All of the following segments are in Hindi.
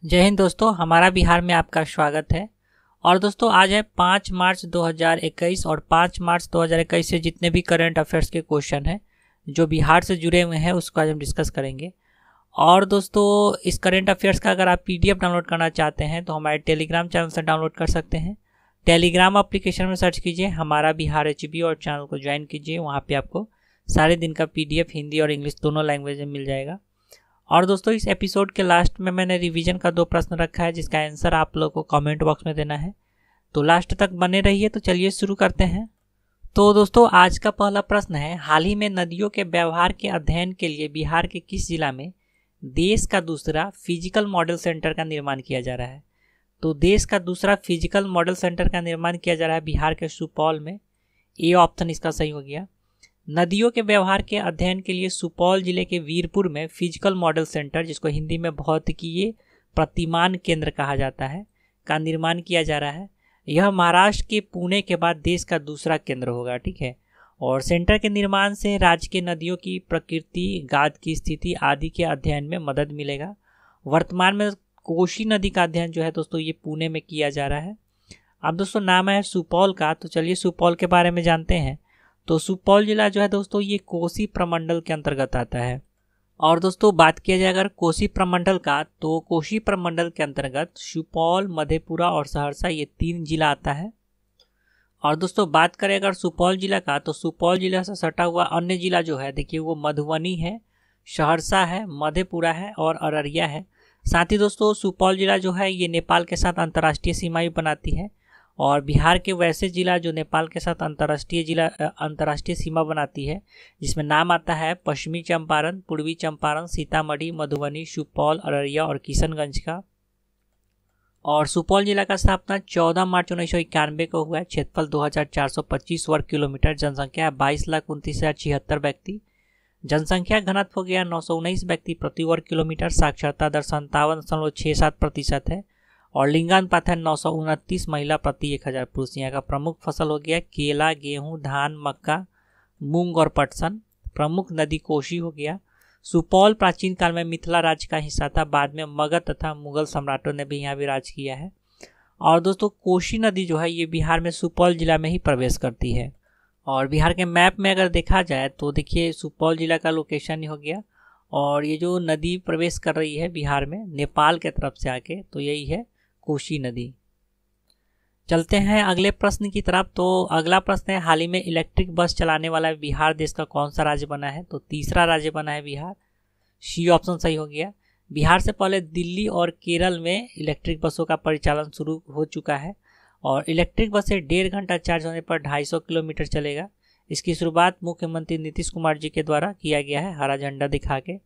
जय हिंद दोस्तों, हमारा बिहार में आपका स्वागत है। और दोस्तों आज है 5 मार्च 2021 और 5 मार्च 2021 से जितने भी करंट अफेयर्स के क्वेश्चन हैं जो बिहार से जुड़े हुए हैं उसको आज हम डिस्कस करेंगे। और दोस्तों इस करंट अफेयर्स का अगर आप पीडीएफ डाउनलोड करना चाहते हैं तो हमारे टेलीग्राम चैनल से डाउनलोड कर सकते हैं। टेलीग्राम एप्लीकेशन में सर्च कीजिए हमारा बिहार HB और चैनल को ज्वाइन कीजिए। वहाँ पर आपको सारे दिन का PDF हिंदी और इंग्लिश दोनों लैंग्वेज में मिल जाएगा। और दोस्तों इस एपिसोड के लास्ट में मैंने रिवीजन का 2 प्रश्न रखा है जिसका आंसर आप लोगों को कमेंट बॉक्स में देना है, तो लास्ट तक बने रहिए। तो चलिए शुरू करते हैं। तो दोस्तों आज का पहला प्रश्न है, हाल ही में नदियों के व्यवहार के अध्ययन के लिए बिहार के किस जिला में देश का दूसरा फिजिकल मॉडल सेंटर का निर्माण किया जा रहा है? तो देश का दूसरा फिजिकल मॉडल सेंटर का निर्माण किया जा रहा है बिहार के सुपौल में। ए ऑप्शन इसका सही हो गया। नदियों के व्यवहार के अध्ययन के लिए सुपौल जिले के वीरपुर में फिजिकल मॉडल सेंटर, जिसको हिंदी में भौतिकीय प्रतिमान केंद्र कहा जाता है, का निर्माण किया जा रहा है। यह महाराष्ट्र के पुणे के बाद देश का दूसरा केंद्र होगा, ठीक है। और सेंटर के निर्माण से राज्य के नदियों की प्रकृति, गाद की स्थिति आदि के अध्ययन में मदद मिलेगा। वर्तमान में कोसी नदी का अध्ययन जो है दोस्तों ये पुणे में किया जा रहा है। अब दोस्तों नाम है सुपौल का, तो चलिए सुपौल के बारे में जानते हैं। तो सुपौल जिला जो है दोस्तों ये कोसी प्रमंडल के अंतर्गत आता है। और दोस्तों बात किया जाए अगर कोसी प्रमंडल का, तो कोसी प्रमंडल के अंतर्गत सुपौल, मधेपुरा और सहरसा ये 3 जिला आता है। और दोस्तों बात करें अगर सुपौल जिला का, तो सुपौल जिला से सटा हुआ अन्य जिला जो है देखिए वो मधुबनी है, सहरसा है, मधेपुरा है और अररिया है। साथ ही दोस्तों सुपौल जिला जो है ये नेपाल के साथ अंतर्राष्ट्रीय सीमा भी बनाती है। और बिहार के वैसे जिला जो नेपाल के साथ अंतर्राष्ट्रीय सीमा बनाती है, जिसमें नाम आता है पश्चिमी चंपारण, पूर्वी चंपारण, सीतामढ़ी, मधुबनी, सुपौल, अररिया और किशनगंज का। और सुपौल जिला का स्थापना 14 मार्च 1991 को हुआ है। क्षेत्रफल 2425 वर्ग किलोमीटर, जनसंख्या 22,29,076 व्यक्ति, जनसंख्या घनत्व हो गया 919 व्यक्ति प्रति वर्ग किलोमीटर, साक्षरता दर 57.67% है और लिंगानुपात है 929 महिला प्रति 1000 पुरुष। यहाँ का प्रमुख फसल हो गया केला, गेहूं, धान, मक्का, मूंग और पटसन। प्रमुख नदी कोसी हो गया। सुपौल प्राचीन काल में मिथिला राज्य का हिस्सा था, बाद में मगध तथा मुगल सम्राटों ने भी यहाँ भी राज किया है। और दोस्तों कोसी नदी जो है ये बिहार में सुपौल जिला में ही प्रवेश करती है। और बिहार के मैप में अगर देखा जाए तो देखिए सुपौल जिला का लोकेशन ही हो गया। और ये जो नदी प्रवेश कर रही है बिहार में नेपाल के तरफ से आके, तो यही है कोसी नदी। चलते हैं अगले प्रश्न की तरफ। तो अगला प्रश्न है, हाल ही में इलेक्ट्रिक बस चलाने वाला बिहार देश का कौन सा राज्य बना है? तो तीसरा राज्य बना है बिहार। सी ऑप्शन सही हो गया। बिहार से पहले दिल्ली और केरल में इलेक्ट्रिक बसों का परिचालन शुरू हो चुका है। और इलेक्ट्रिक बस से 1.5 घंटा चार्ज होने पर 250 किलोमीटर चलेगा। इसकी शुरुआत मुख्यमंत्री नीतीश कुमार जी के द्वारा किया गया है, हरा झंडा दिखा के।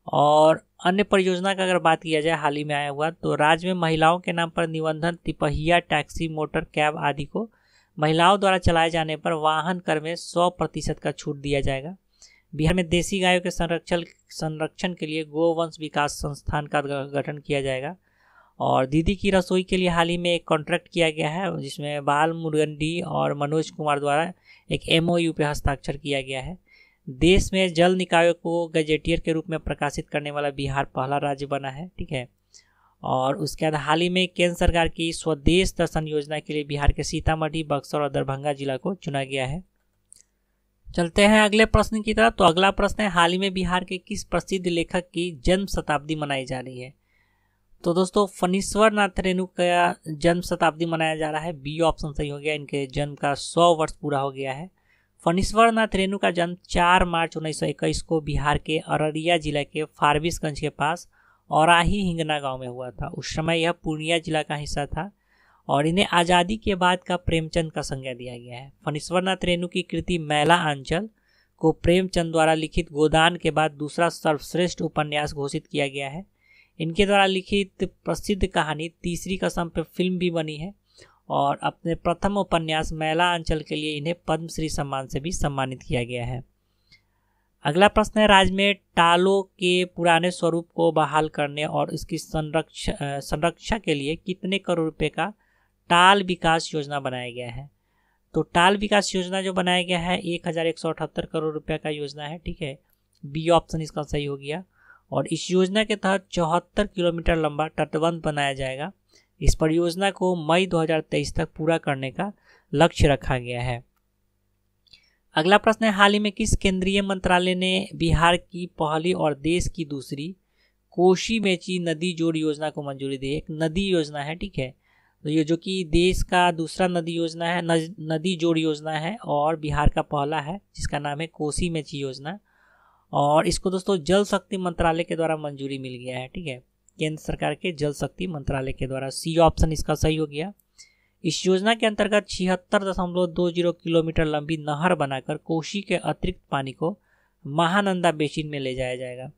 और अन्य परियोजना का अगर बात किया जाए हाल ही में आया हुआ, तो राज्य में महिलाओं के नाम पर निबंधन, तिपहिया, टैक्सी, मोटर, कैब आदि को महिलाओं द्वारा चलाए जाने पर वाहन कर में 100% का छूट दिया जाएगा। बिहार में देसी गायों के संरक्षण के लिए गोवंश विकास संस्थान का गठन किया जाएगा। और दीदी की रसोई के लिए हाल ही में एक कॉन्ट्रैक्ट किया गया है, जिसमें बाल मुरुगन और मनोज कुमार द्वारा एक MOU पे हस्ताक्षर किया गया है। देश में जल निकायों को गजेटियर के रूप में प्रकाशित करने वाला बिहार पहला राज्य बना है, ठीक है। और उसके बाद हाल ही में केंद्र सरकार की स्वदेश दर्शन योजना के लिए बिहार के सीतामढ़ी, बक्सर और दरभंगा जिला को चुना गया है। चलते हैं अगले प्रश्न की तरफ। तो अगला प्रश्न है, हाल ही में बिहार के किस प्रसिद्ध लेखक की जन्म शताब्दी मनाई जा रही है? तो दोस्तों फणीश्वर नाथ रेणु का जन्म शताब्दी मनाया जा रहा है। बी ऑप्शन सही हो गया। इनके जन्म का 100 वर्ष पूरा हो गया है। फणीश्वर नाथ रेणु का जन्म 4 मार्च 1921 को बिहार के अररिया जिला के फारबिसगंज के पास औराही हिंगना गांव में हुआ था। उस समय यह पूर्णिया जिला का हिस्सा था और इन्हें आज़ादी के बाद का प्रेमचंद का संज्ञा दिया गया है। फणीश्वर नाथ रेणु की कृति मैला आंचल को प्रेमचंद द्वारा लिखित गोदान के बाद दूसरा सर्वश्रेष्ठ उपन्यास घोषित किया गया है। इनके द्वारा लिखित प्रसिद्ध कहानी तीसरी कसम पर फिल्म भी बनी है। और अपने प्रथम उपन्यास मैला आंचल के लिए इन्हें पद्मश्री सम्मान से भी सम्मानित किया गया है। अगला प्रश्न है, राज्य में टालों के पुराने स्वरूप को बहाल करने और इसकी संरक्षा के लिए कितने करोड़ रुपए का टाल विकास योजना बनाया गया है? तो टाल विकास योजना जो बनाया गया है 1178 करोड़ रुपए का योजना है, ठीक है। बी ऑप्शन इसका सही हो गया। और इस योजना के तहत 74 किलोमीटर लंबा तटबंध बनाया जाएगा। इस परियोजना को मई 2023 तक पूरा करने का लक्ष्य रखा गया है। अगला प्रश्न है, हाल ही में किस केंद्रीय मंत्रालय ने बिहार की पहली और देश की दूसरी कोसी मेची नदी जोड़ योजना को मंजूरी दी? एक नदी योजना है, ठीक है, तो ये जो कि देश का दूसरा नदी योजना है, नदी जोड़ योजना है और बिहार का पहला है जिसका नाम है कोसी मेची योजना। और इसको दोस्तों जल शक्ति मंत्रालय के द्वारा मंजूरी मिल गया है, ठीक है, केंद्र सरकार के जल शक्ति मंत्रालय के द्वारा। सी ऑप्शन इसका सही हो गया। इस योजना के अंतर्गत 76.20 किलोमीटर लंबी नहर बनाकर कोसी के अतिरिक्त पानी को महानंदा बेसिन में ले जाया जाएगा।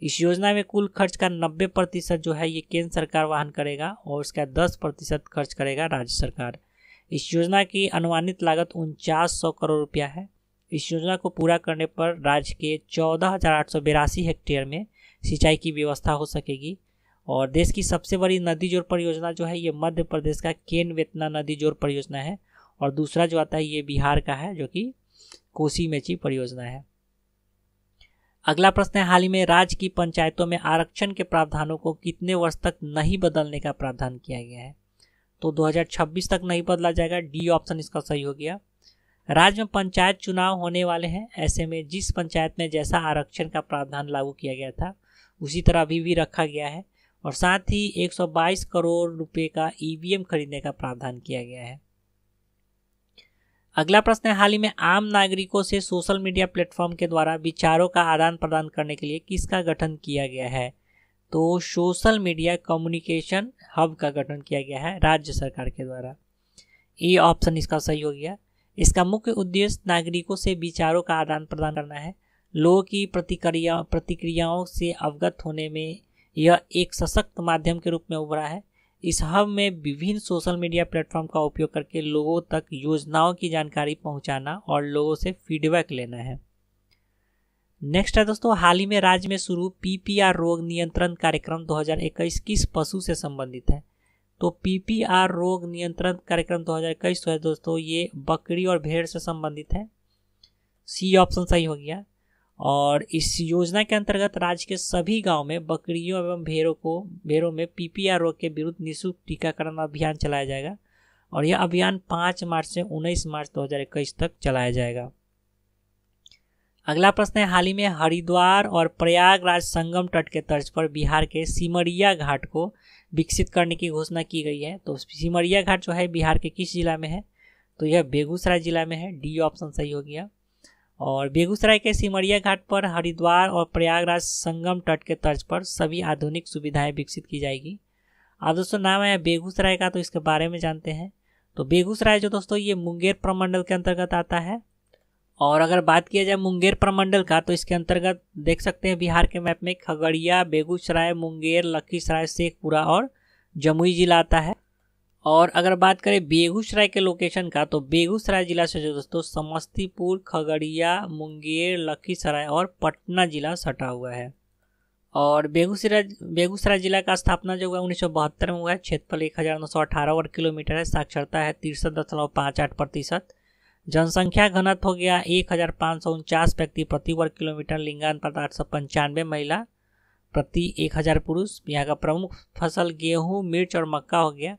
इस योजना में कुल खर्च का 90% जो है ये केंद्र सरकार वहन करेगा और उसका 10% खर्च करेगा राज्य सरकार। इस योजना की अनुमानित लागत 4900 करोड़ रुपया है। इस योजना को पूरा करने पर राज्य के 14,882 हेक्टेयर में सिंचाई की व्यवस्था हो सकेगी। और देश की सबसे बड़ी नदी जोड़ परियोजना जो है ये मध्य प्रदेश का केन वेतना नदी जोड़ परियोजना है और दूसरा जो आता है ये बिहार का है जो कि कोसी मेची परियोजना है। अगला प्रश्न है, हाल ही में राज्य की पंचायतों में आरक्षण के प्रावधानों को कितने वर्ष तक नहीं बदलने का प्रावधान किया गया है? तो 2026 तक नहीं बदला जाएगा। डी ऑप्शन इसका सही हो गया। राज्य में पंचायत चुनाव होने वाले हैं, ऐसे में जिस पंचायत में जैसा आरक्षण का प्रावधान लागू किया गया था उसी तरह अभी भी रखा गया है और साथ ही 122 करोड़ रुपए का ईवीएम खरीदने का प्रावधान किया गया है। अगला प्रश्न है, हाल ही में आम नागरिकों से सोशल मीडिया प्लेटफॉर्म के द्वारा विचारों का आदान प्रदान करने के लिए किसका गठन किया गया है? तो सोशल मीडिया कम्युनिकेशन हब का गठन किया गया है राज्य सरकार के द्वारा। ए ऑप्शन इसका सही हो गया। इसका मुख्य उद्देश्य नागरिकों से विचारों का आदान प्रदान करना है। लोगों की प्रतिक्रियाओं से अवगत होने में यह एक सशक्त माध्यम के रूप में उभरा है। इस हब में विभिन्न सोशल मीडिया प्लेटफॉर्म का उपयोग करके लोगों तक योजनाओं की जानकारी पहुंचाना और लोगों से फीडबैक लेना है। नेक्स्ट है दोस्तों, हाल ही में राज्य में शुरू पीपीआर रोग नियंत्रण कार्यक्रम 2021 किस पशु से संबंधित है? तो पीपीआर रोग नियंत्रण कार्यक्रम 2021 है दोस्तों ये बकरी और भेड़ से संबंधित है। सी ऑप्शन सही हो गया। और इस योजना के अंतर्गत राज्य के सभी गांव में बकरियों एवं भेड़ों में पीपीआर रोग के विरुद्ध निःशुल्क टीकाकरण अभियान चलाया जाएगा और यह अभियान 5 मार्च से 19 मार्च 2021 तक चलाया जाएगा। अगला प्रश्न है, हाल ही में हरिद्वार और प्रयागराज संगम तट के तर्ज पर बिहार के सिमरिया घाट को विकसित करने की घोषणा की गई है। तो सिमरिया घाट जो है बिहार के किस जिला में है? तो यह बेगूसराय जिला में है। डी ऑप्शन सही हो गया। और बेगूसराय के सिमरिया घाट पर हरिद्वार और प्रयागराज संगम तट के तर्ज पर सभी आधुनिक सुविधाएं विकसित की जाएगी। अब दोस्तों नाम है बेगूसराय का, तो इसके बारे में जानते हैं। तो बेगूसराय जो दोस्तों ये मुंगेर प्रमंडल के अंतर्गत आता है। और अगर बात किया जाए मुंगेर प्रमंडल का तो इसके अंतर्गत देख सकते हैं बिहार के मैप में खगड़िया, बेगूसराय, मुंगेर, लखीसराय, शेखपुरा और जमुई जिला आता है। और अगर बात करें बेगूसराय के लोकेशन का तो बेगूसराय जिला से जो दोस्तों समस्तीपुर, खगड़िया, मुंगेर, लखीसराय और पटना जिला सटा हुआ है। और बेगूसराय जिला का स्थापना जो हुआ 1972 में हुआ है। क्षेत्रफल 1918 वर्ग किलोमीटर है। साक्षरता है 63.58%। जनसंख्या घनत्व हो गया 1549 व्यक्ति प्रति वर्ग किलोमीटर। लिंगानुपात 895 महिला प्रति 1000 पुरुष। यहाँ का प्रमुख फसल गेहूं, मिर्च और मक्का हो गया।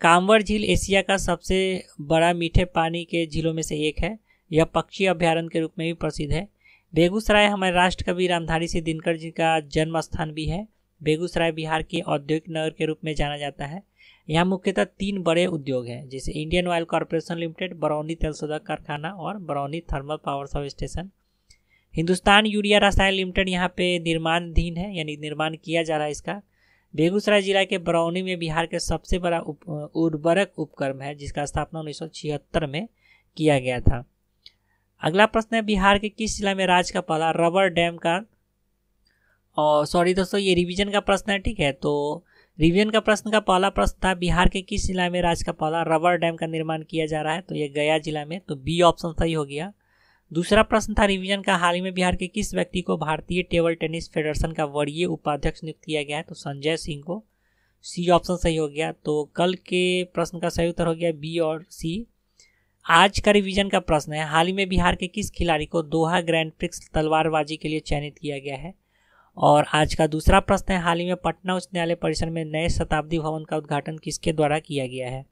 कांवर झील एशिया का सबसे बड़ा मीठे पानी के झीलों में से एक है। यह पक्षी अभ्यारण्य के रूप में भी प्रसिद्ध है। बेगूसराय हमारे राष्ट्र कवि रामधारी सिंह दिनकर जी का जन्म स्थान भी है। बेगूसराय बिहार के औद्योगिक नगर के रूप में जाना जाता है। यहाँ मुख्यतः 3 बड़े उद्योग हैं जैसे Indian oil corporation limited, Barauni तेल शोधक कारखाना और Barauni thermal power sub station. Hindustan urea रसायन लिमिटेड यहाँ पे निर्माणाधीन है, यानी निर्माण किया जा रहा है इसका। बेगूसराय जिला के बरौनी में बिहार के सबसे बड़ा उर्वरक उपक्रम है जिसका स्थापना 1976 में किया गया था। अगला प्रश्न है, बिहार के किस जिला में राज्य का पहला रबर डैम का, और सॉरी दोस्तों ये रिवीजन का प्रश्न है, ठीक है। तो रिवीजन का प्रश्न का पहला प्रश्न था बिहार के किस जिला में राज्य का पहला रबर डैम का निर्माण किया जा रहा है? तो ये गया जिला में। तो बी ऑप्शन सही हो गया। दूसरा प्रश्न था रिवीजन का, हाल ही में बिहार के किस व्यक्ति को भारतीय टेबल टेनिस फेडरेशन का वरीय उपाध्यक्ष नियुक्त किया गया है? तो संजय सिंह को। सी ऑप्शन सही हो गया। तो कल के प्रश्न का सही उत्तर हो गया बी और सी। आज का रिवीजन का प्रश्न है, हाल ही में बिहार के किस खिलाड़ी को दोहा ग्रैंड प्रिक्स तलवारबाजी के लिए चयनित किया गया है? और आज का दूसरा प्रश्न है, हाल ही में पटना उच्च न्यायालय परिसर में नए शताब्दी भवन का उद्घाटन किसके द्वारा किया गया है?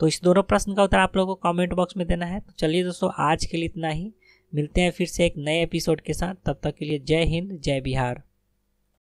तो इस दोनों प्रश्न का उत्तर आप लोगों को कमेंट बॉक्स में देना है। तो चलिए दोस्तों, आज के लिए इतना ही। मिलते हैं फिर से एक नए एपिसोड के साथ। तब तक के लिए जय हिंद, जय बिहार।